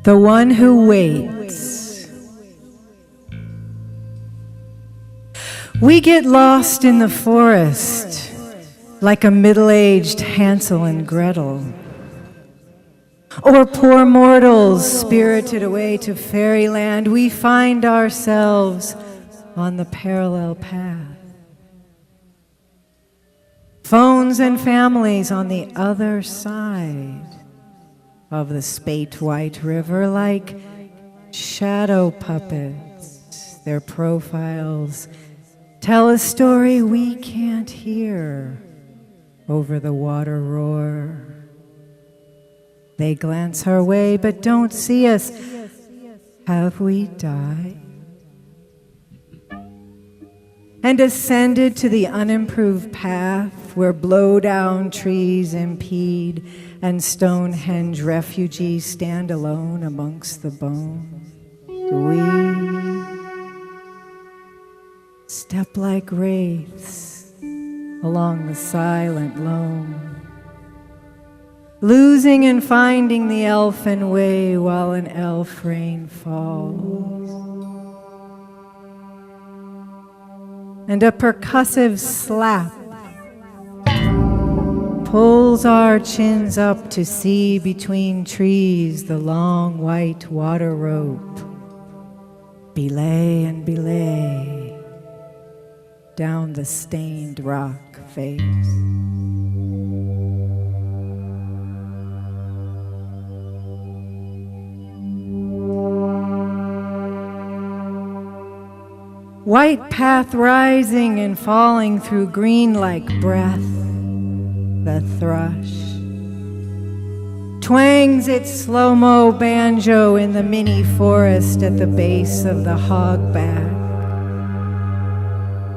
The one who waits. We get lost in the forest like a middle-aged Hansel and Gretel, or poor mortals spirited away to fairyland. We find ourselves on the parallel path. Phones and families on the other side of the spate white river, like shadow puppets. Their profiles tell a story we can't hear over the water roar. They glance our way but don't see us. Have we died? And ascended to the unimproved path where blow-down trees impede and Stonehenge refugees stand alone amongst the bones. We step like wraiths along the silent loam, losing and finding the elfin way while an elf rain falls. And a percussive slap pulls our chins up to see between trees the long white water rope belay and belay down the stained rock face. White path rising and falling through green like breath. The thrush twangs its slow-mo banjo in the mini forest at the base of the hogback.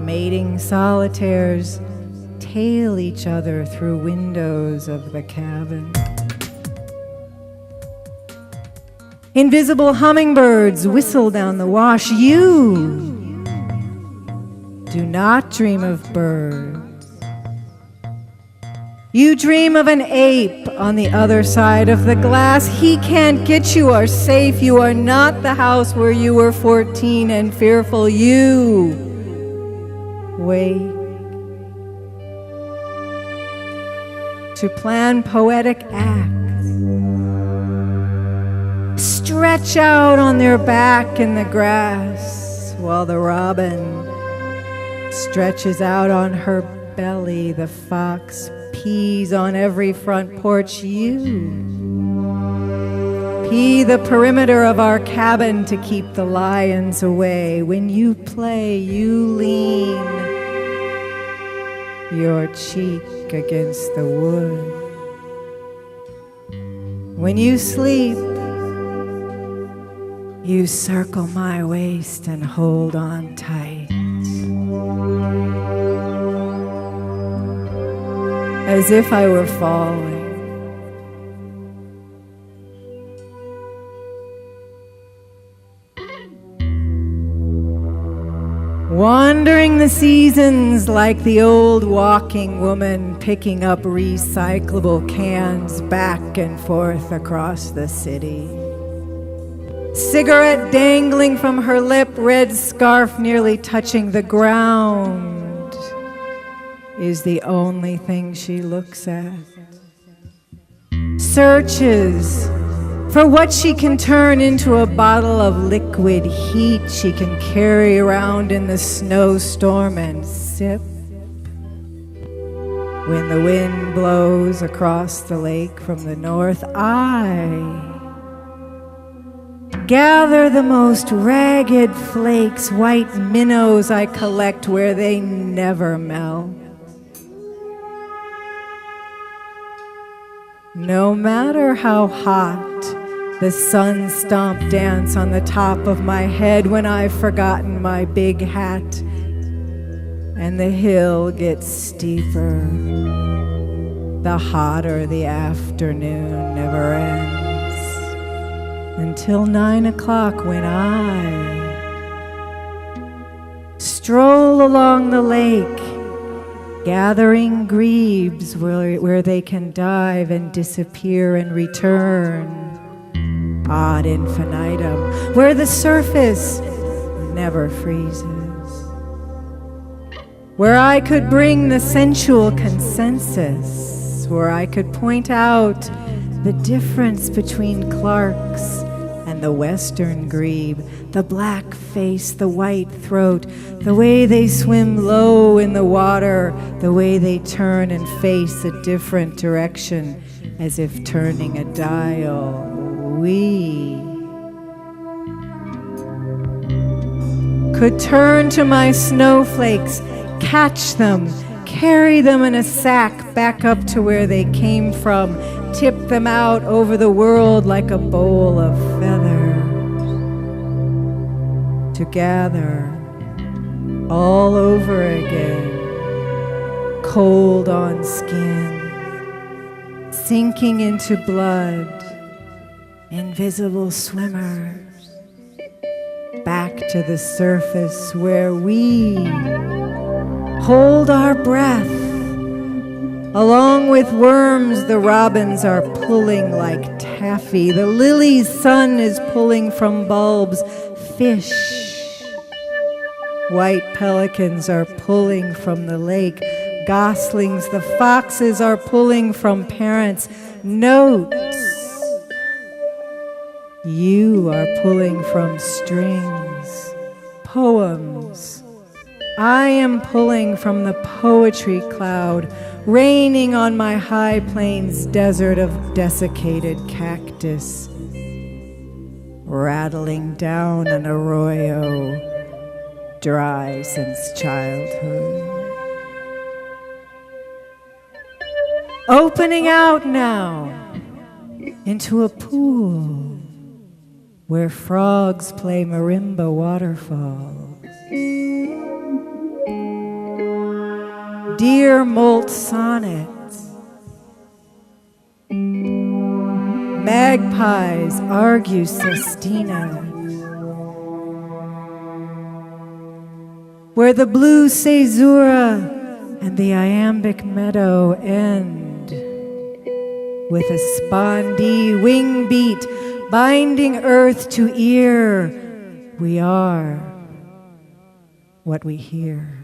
Mating solitaires tail each other through windows of the cabin. Invisible hummingbirds whistle down the wash. You do not dream of birds. You dream of an ape on the other side of the glass. He can't get you are safe. You are not the house where you were 14 and fearful. You wait to plan poetic acts. Stretch out on their back in the grass while the robin stretches out on her belly. The fox pees on every front porch. You pee the perimeter of our cabin to keep the lions away. When you play, you lean your cheek against the wood. When you sleep, you circle my waist and hold on tight, as if I were falling. Wandering the seasons like the old walking woman, picking up recyclable cans back and forth across the city. Cigarette dangling from her lip, red scarf nearly touching the ground is the only thing she looks at. Searches for what she can turn into a bottle of liquid heat she can carry around in the snowstorm and sip. When the wind blows across the lake from the north, I gather the most ragged flakes, white minnows I collect where they never melt. No matter how hot the sun stomp dance on the top of my head when I've forgotten my big hat and the hill gets steeper, the hotter the afternoon never ends until 9 o'clock when I stroll along the lake, gathering grebes where they can dive and disappear and return. ad infinitum, where the surface never freezes, where I could bring the sensual consensus, where I could point out the difference between Clark's and the Western grebe, the black face, the white throat, the way they swim low in the water, the way they turn and face a different direction, as if turning a dial. We could turn to my snowflakes, catch them, carry them in a sack back up to where they came from, tip them out over the world like a bowl of feathers, to gather all over again, cold on skin, sinking into blood, invisible swimmers, back to the surface where we hold our breath. Along with worms, the robins are pulling like taffy. The lily's sun is pulling from bulbs. Fish, white pelicans are pulling from the lake. Goslings, the foxes are pulling from parents. Notes, you are pulling from strings. Poems, I am pulling from the poetry cloud, raining on my high plains desert of desiccated cactus, rattling down an arroyo, dry since childhood. Opening out now into a pool where frogs play marimba waterfalls. Deer molt sonnets. Magpies argue sestinas. Where the blue caesura and the iambic meadow end with a spondee wing beat binding earth to ear. We are what we hear.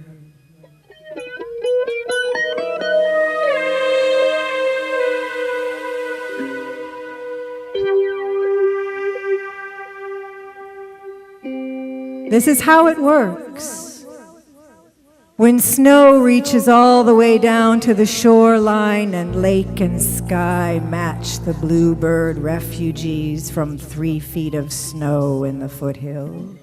This is how it works. When snow reaches all the way down to the shoreline and lake and sky match the bluebird refugees from 3 feet of snow in the foothills.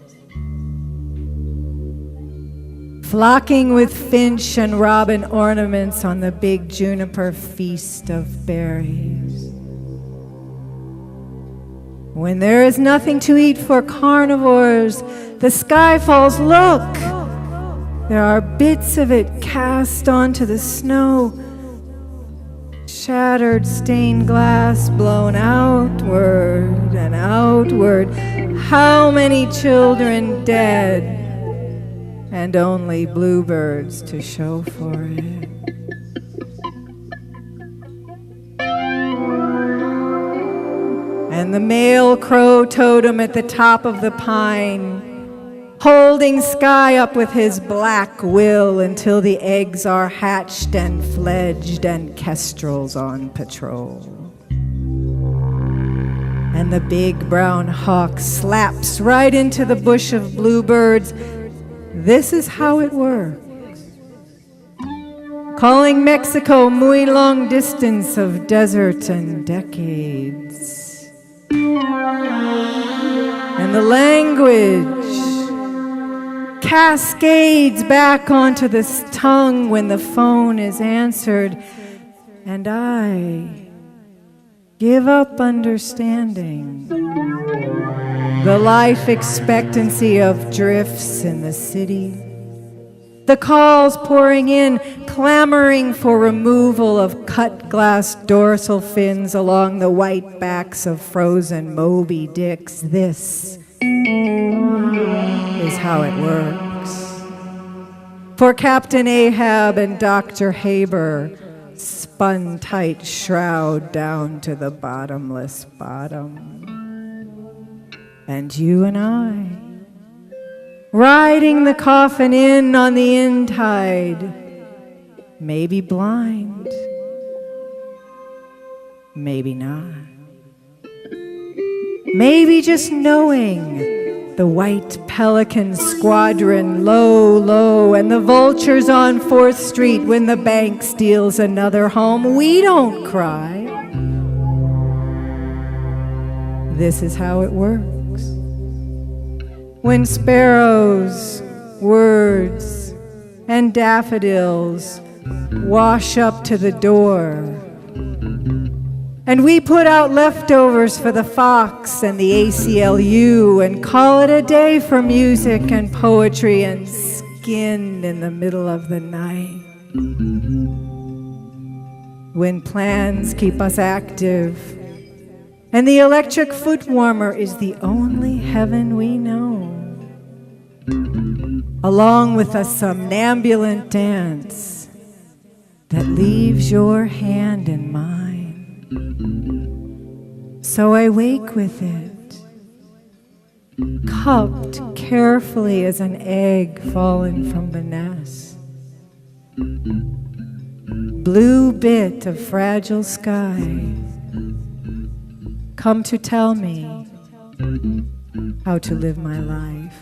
Flocking with finch and robin ornaments on the big juniper feast of berries. When there is nothing to eat for carnivores, the sky falls. Look! There are bits of it cast onto the snow. Shattered stained glass blown outward and outward. How many children dead, and only bluebirds to show for it. And the male crow totem at the top of the pine, holding sky up with his black will until the eggs are hatched and fledged and kestrels on patrol. And the big brown hawk slaps right into the bush of bluebirds. This is how it works. Calling Mexico muy long distance of desert and decades. And the language cascades back onto this tongue when the phone is answered, and I give up understanding the life expectancy of drifts in the city. The calls pouring in, clamoring for removal of cut glass dorsal fins along the white backs of frozen Moby Dicks. This is how it works. For Captain Ahab and Dr. Haber, spun tight shroud down to the bottomless bottom. and you and I, riding the coffin in on the in tide, maybe blind, maybe not. Maybe just knowing the white pelican squadron low, low, and the vultures on 4th Street when the bank steals another home. We don't cry. This is how it works. When sparrows, words, and daffodils wash up to the door, and we put out leftovers for the Fox and the ACLU and call it a day for music and poetry and skin in the middle of the night. When plans keep us active and the electric foot warmer is the only heaven we know, along with a somnambulant dance that leaves your hand in mine. So I wake with it, cupped carefully as an egg fallen from the nest. Blue bit of fragile sky, come to tell me how to live my life.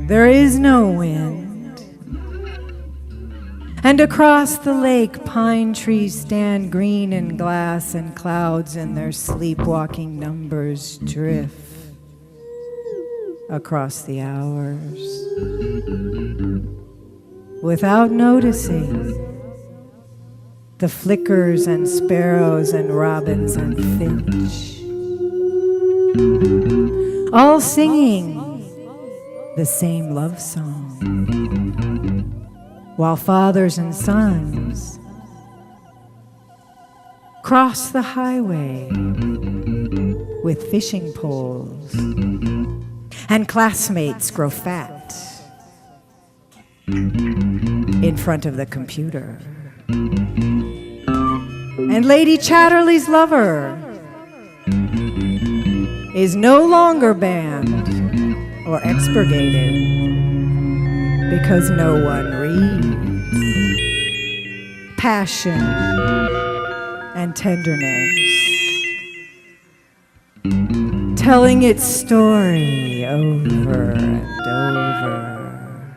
There is no wind, and across the lake pine trees stand green in glass, and clouds in their sleepwalking numbers drift across the hours. Without noticing, the flickers and sparrows and robins and finch, all singing the same love song, while fathers and sons cross the highway with fishing poles, and classmates grow fat in front of the computer, and Lady Chatterley's lover is no longer banned or expurgated because no one reads passion and tenderness, telling its story over and over.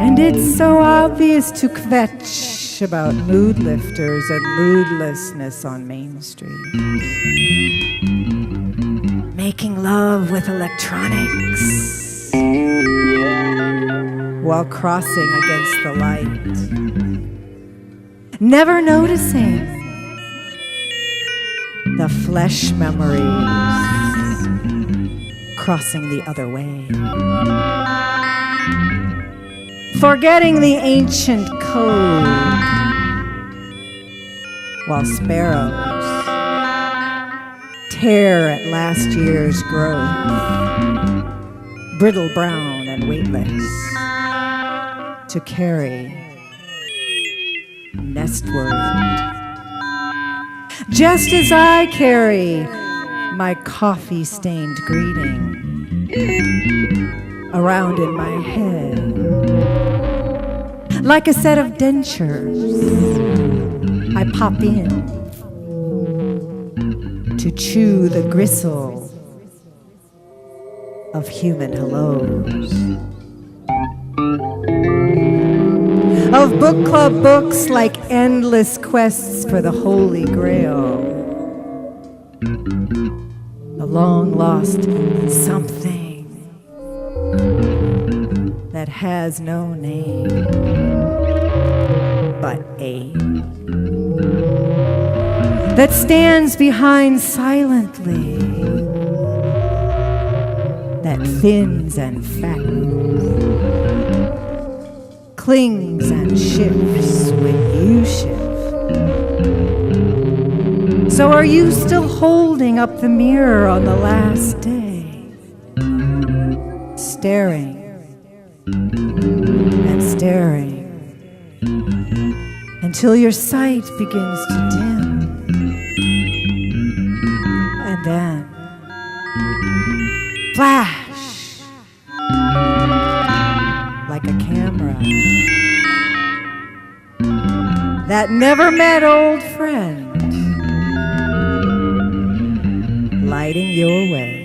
And it's so obvious to kvetch about mood lifters and moodlessness on Main Street, making love with electronics while crossing against the light, never noticing the flesh memories crossing the other way, forgetting the ancient code while sparrows tear at last year's growth, brittle brown and weightless, to carry nestward, just as I carry my coffee-stained greeting around in my head, like a set of dentures. I pop in to chew the gristle of human hellos, of book club books like endless quests for the Holy Grail, the long-lost something that has no name but A, that stands behind silently, that thins and fattens, clings and shifts when you shift. So are you still holding up the mirror on the last day, staring and staring until your sight begins to dim. And then, flash, like a camera. That never met old friend lighting your way.